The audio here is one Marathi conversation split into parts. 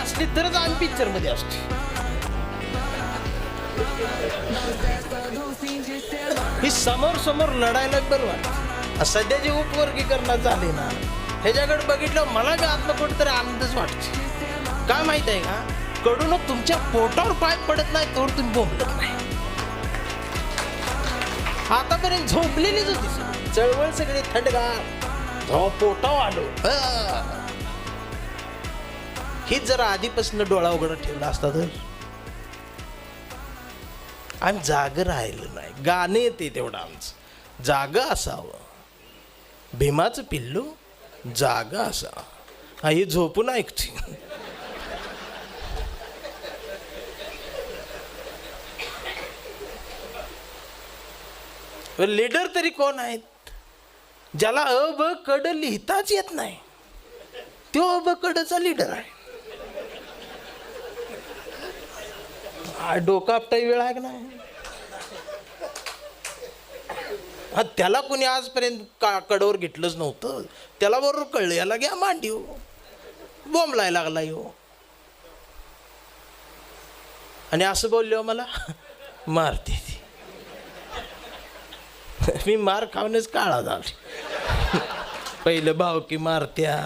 असली तरच आम्ही पिक्चर मध्ये असतो. ही समोर समोर लढायला बरं वाटत. सध्या जे उपवर्गीकरणात झाले ना, ह्याच्याकडे बघितलं मला बी आत्म कुठेतरी आनंदच वाटतो. काय माहित आहे का, कडून तुमच्या पोटावर पाय पडत नाही तर तुम्ही बोंबलत नाही. आतापर्यंत झोपलेलीच होती चळवळ सगळी थंडगार पोटावर आलो. हीच जरा आधीपासून डोळा उघडा ठेवला असता तर आम्ही जाग राहिलं नाही. गाणं येते तेवढं आमचं जाग असावं. भीमाचं पिल्लू जाग असावं. हा ही झोपून ऐकते. लीडर तरी कोण आहेत, ज्याला अ ब कड लिहिताच येत नाही, तो अ ब कडचा लीडर आहे. डोका आपटाई वेळ आहे का नाही. त्याला कोणी आजपर्यंत कडवर घेतलंच नव्हतं. त्याला बरोबर कळलं, याला घ्या मांडी हो, बोंबलाय लागला हो. आणि असं बोललो मला मारते ती. मी मार खाऊनच काळा झाला. पहिलं भावकी मारत्या,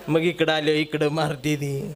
मग इकडं आलो इकडं मारते ती.